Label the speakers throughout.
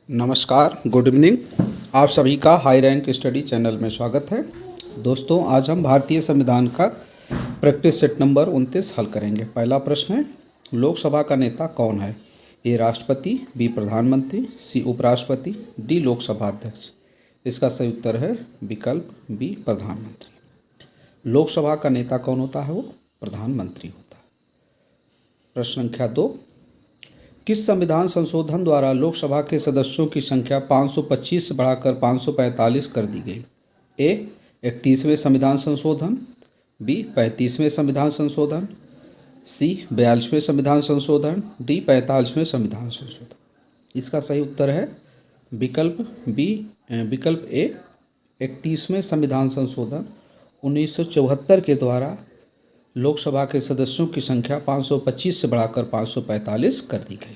Speaker 1: नमस्कार, good evening. आप सभी का हाई रैंक स्टडी चैनल में स्वागत है। दोस्तों, आज हम भारतीय संविधान का प्रैक्टिस सेट नंबर 29 हल करेंगे। पहला प्रश्न है, लोकसभा का नेता कौन है? ए राष्ट्रपति, बी प्रधानमंत्री, सी उपराष्ट्रपति, डी लोकसभा अध्यक्ष। इसका सही उत्तर है विकल्प बी प्रधानमंत्री। लोकसभा का नेता कौन होता है? वो प्रधानमंत्री होता है। प्रश्न संख्या 2, किस संविधान संशोधन द्वारा लोकसभा के सदस्यों की संख्या 525 से बढ़ाकर 545 कर दी गई? ए 31वें संविधान संशोधन, बी 35वें संविधान संशोधन, सी 42वें संविधान संशोधन, डी 45वें संविधान संशोधन। इसका सही उत्तर है विकल्प बी, विकल्प ए 31वें संविधान संशोधन 1974 के द्वारा लोकसभा के सदस्यों की संख्या 525 से बढ़ाकर 545 कर दी गई।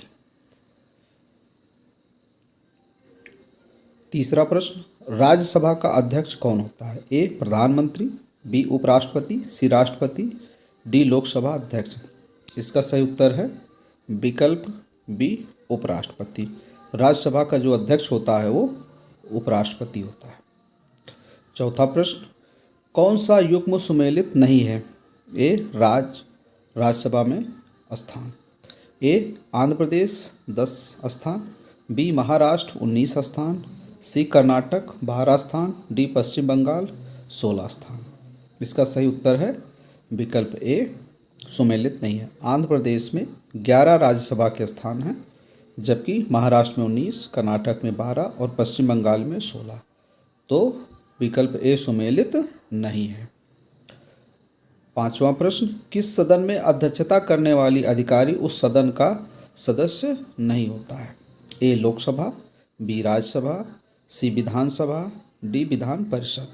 Speaker 1: तीसरा प्रश्न, राज्यसभा का अध्यक्ष कौन होता है? ए प्रधानमंत्री, बी उपराष्ट्रपति, सी राष्ट्रपति, डी लोकसभा अध्यक्ष। इसका सही उत्तर है विकल्प बी उपराष्ट्रपति। राज्यसभा का जो अध्यक्ष होता है वो उपराष्ट्रपति होता है। चौथा प्रश्न, कौन सा युग्म सुमेलित नहीं है? ए राज्यसभा में स्थान, ए आंध्र प्रदेश 10 स्थान, बी महाराष्ट्र 19 स्थान, सी कर्नाटक 12 स्थान, डी पश्चिम बंगाल 16 स्थान। इसका सही उत्तर है विकल्प ए सुमेलित नहीं है। आंध्र प्रदेश में 11 राज्यसभा के स्थान हैं, जबकि महाराष्ट्र में 19, कर्नाटक में 12 और पश्चिम बंगाल में 16। तो विकल्प ए सुमेलित नहीं है। पांचवा प्रश्न, किस सदन में अध्यक्षता करने वाली अधिकारी उस सदन का सदस्य नहीं होता है? ए लोकसभा, बी राज्यसभा, सी विधानसभा, डी विधान परिषद।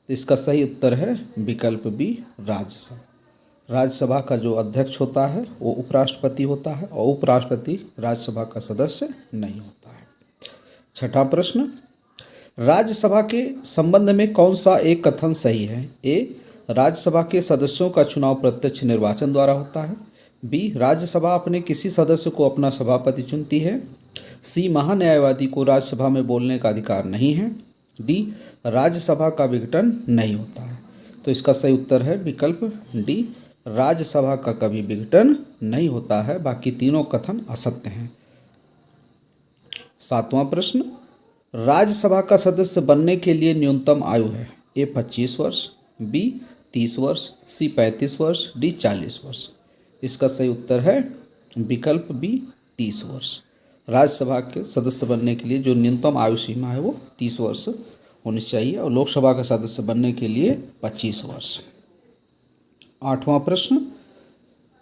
Speaker 1: तो इसका सही उत्तर है विकल्प बी राज्यसभा। राज्यसभा का जो अध्यक्ष होता है वो उपराष्ट्रपति होता है और उपराष्ट्रपति राज्यसभा का सदस्य नहीं होता है। छठा प्रश्न, राज्यसभा के संबंध में कौन सा एक कथन सही है? ए राज्यसभा के सदस्यों का चुनाव प्रत्यक्ष निर्वाचन द्वारा होता है, बी राज्यसभा अपने किसी सदस्य को अपना सभापति चुनती है, सी महान्यायवादी को राज्यसभा में बोलने का अधिकार नहीं है, डी राज्यसभा का विघटन नहीं होता है। तो इसका सही उत्तर है विकल्प डी राज्यसभा का कभी विघटन नहीं होता है। बाकी तीनों कथन असत्य हैं। सातवां प्रश्न, राज्यसभा का सदस्य बनने के लिए न्यूनतम आयु है? ए 25 वर्ष, बी 30 वर्ष, सी 35 वर्ष, डी 40 वर्ष। इसका सही उत्तर है विकल्प बी 30 वर्ष। राज्यसभा के सदस्य बनने के लिए जो न्यूनतम आयु सीमा है वो 30 वर्ष होनी चाहिए और लोकसभा का सदस्य बनने के लिए 25 वर्ष। आठवां प्रश्न,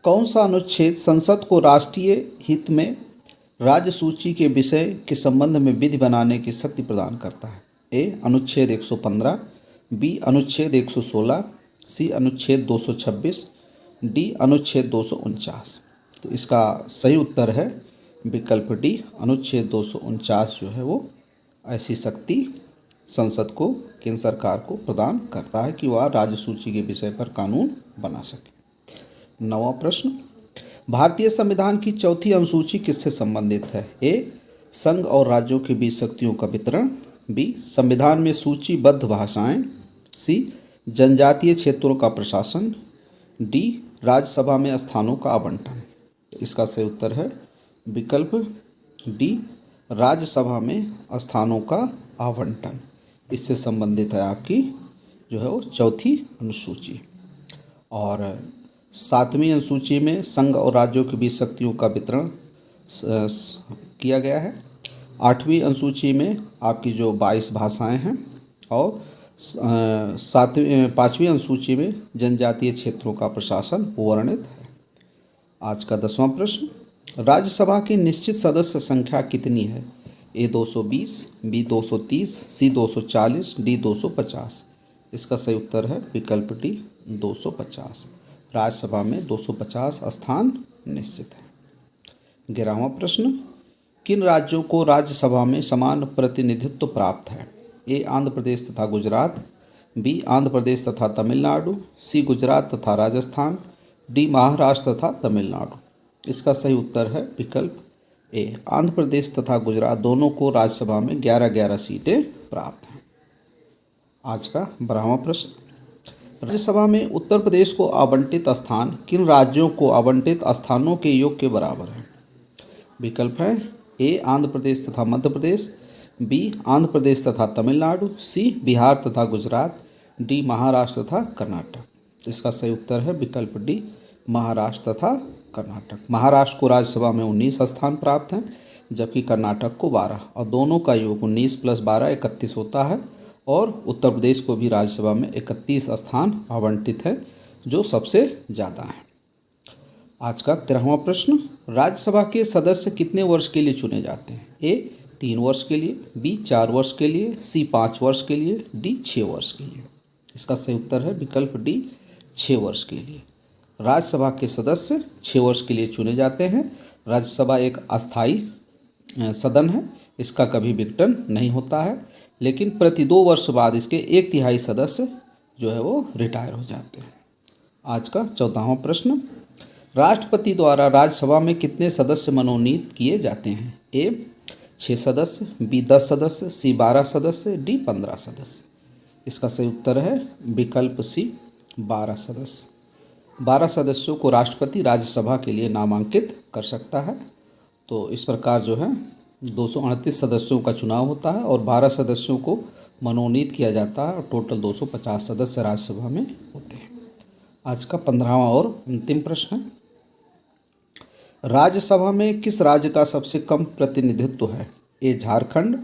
Speaker 1: कौन सा अनुच्छेद संसद को राष्ट्रीय हित में राज्य सूची के विषय के संबंध में विधि बनाने की शक्ति प्रदान करता है? ए अनुच्छेद 115, बी अनुच्छेद 116, सी अनुच्छेद 226, डी अनुच्छेद 249। तो इसका सही उत्तर है विकल्प डी अनुच्छेद 249 जो है वो ऐसी शक्ति संसद को, केंद्र सरकार को प्रदान करता है कि वह राज्य सूची के विषय पर कानून बना सके। नवां प्रश्न, भारतीय संविधान की चौथी अनुसूची किससे संबंधित है? ए संघ और राज्यों के बीच शक्तियों का वितरण, बी संविधान में सूचीबद्ध भाषाएं, सी जनजातीय क्षेत्रों का प्रशासन, डी राज्यसभा में स्थानों का आवंटन। इसका सही उत्तर है विकल्प डी राज्यसभा में स्थानों का आवंटन। इससे संबंधित है आपकी जो है वो चौथी अनुसूची। और सातवीं अनुसूची में संघ और राज्यों के बीच शक्तियों का वितरण किया गया है। आठवीं अनुसूची में आपकी जो 22 भाषाएं हैं और पाँचवीं अनुसूची में जनजातीय क्षेत्रों का प्रशासन वर्णित है। आज का 10वां प्रश्न, राज्यसभा की निश्चित सदस्य संख्या कितनी है? ए 220, बी 230, सी 240, डी 250। इसका सही उत्तर है विकल्प डी 250। राज्यसभा में 250 स्थान निश्चित है। 11वां प्रश्न, किन राज्यों को राज्यसभा में समान प्रतिनिधित्व प्राप्त है? ए आंध्र प्रदेश तथा गुजरात, बी आंध्र प्रदेश तथा तमिलनाडु, सी गुजरात तथा राजस्थान, डी महाराष्ट्र तथा तमिलनाडु। इसका सही उत्तर है विकल्प ए आंध्र प्रदेश तथा गुजरात दोनों को राज्यसभा में 11-11 सीटें प्राप्त हैं। आज का 12वां प्रश्न, राज्यसभा में उत्तर प्रदेश को आवंटित स्थान किन राज्यों को आवंटित स्थानों के योग के बराबर है? विकल्प है ए आंध्र प्रदेश तथा मध्य प्रदेश, बी आंध्र प्रदेश तथा तमिलनाडु, सी बिहार तथा गुजरात, डी महाराष्ट्र तथा कर्नाटक। इसका सही उत्तर है विकल्प डी महाराष्ट्र तथा कर्नाटक। महाराष्ट्र को राज्यसभा में 19 स्थान प्राप्त हैं, जबकि कर्नाटक को 12, और दोनों का योग 19 + 12 31 होता है। और उत्तर प्रदेश को भी राज्यसभा में 31 स्थान आवंटित है, जो सबसे ज़्यादा है। आज का 13वां प्रश्न, राज्यसभा के सदस्य कितने वर्ष के लिए चुने जाते हैं? ए 3 वर्ष के लिए, बी 4 वर्ष के लिए, सी 5 वर्ष के लिए, डी 6 वर्ष के लिए। इसका सही उत्तर है विकल्प डी 6 वर्ष के लिए। राज्यसभा के सदस्य 6 वर्ष के लिए चुने जाते हैं। राज्यसभा एक अस्थायी सदन है, इसका कभी विघटन नहीं होता है, लेकिन प्रति 2 वर्ष बाद इसके 1/3 सदस्य जो है वो रिटायर हो जाते हैं। आज का 14वां प्रश्न, राष्ट्रपति द्वारा राज्यसभा में कितने सदस्य मनोनीत किए जाते हैं? ए 6 सदस्य, बी 10 सदस्य, सी 12 सदस्य, डी 15 सदस्य। इसका सही उत्तर है विकल्प सी 12 सदस्य। 12 सदस्यों को राष्ट्रपति राज्यसभा के लिए नामांकित कर सकता है। तो इस प्रकार जो है 229 सदस्यों का चुनाव होता है और 12 सदस्यों को मनोनीत किया जाता है और टोटल 250 सदस्य राज्यसभा में होते हैं। आज का 15वां और अंतिम प्रश्न है, राज्यसभा में किस राज्य का सबसे कम प्रतिनिधित्व है? ए झारखंड,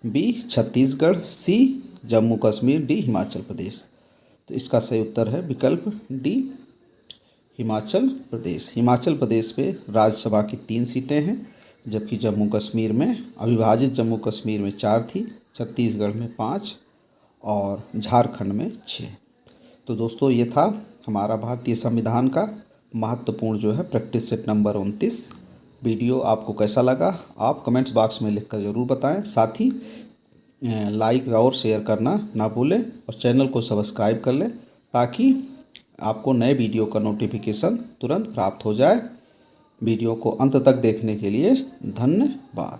Speaker 1: बी छत्तीसगढ़, सी जम्मू कश्मीर, डी हिमाचल प्रदेश। तो इसका सही उत्तर है विकल्प डी हिमाचल प्रदेश। हिमाचल प्रदेश में राज्यसभा की 3 सीटें हैं, जबकि जम्मू कश्मीर में अविभाजित जम्मू कश्मीर में 4 थी, छत्तीसगढ़ में 5 और झारखंड में 6। तो दोस्तों ये था हमारा भारतीय संविधान का महत्वपूर्ण जो है प्रैक्टिस सेट नंबर 29। वीडियो आपको कैसा लगा आप कमेंट्स बॉक्स में लिखकर ज़रूर बताएं। साथ ही लाइक और शेयर करना ना भूलें और चैनल को सब्सक्राइब कर लें, ताकि आपको नए वीडियो का नोटिफिकेशन तुरंत प्राप्त हो जाए। वीडियो को अंत तक देखने के लिए धन्यवाद।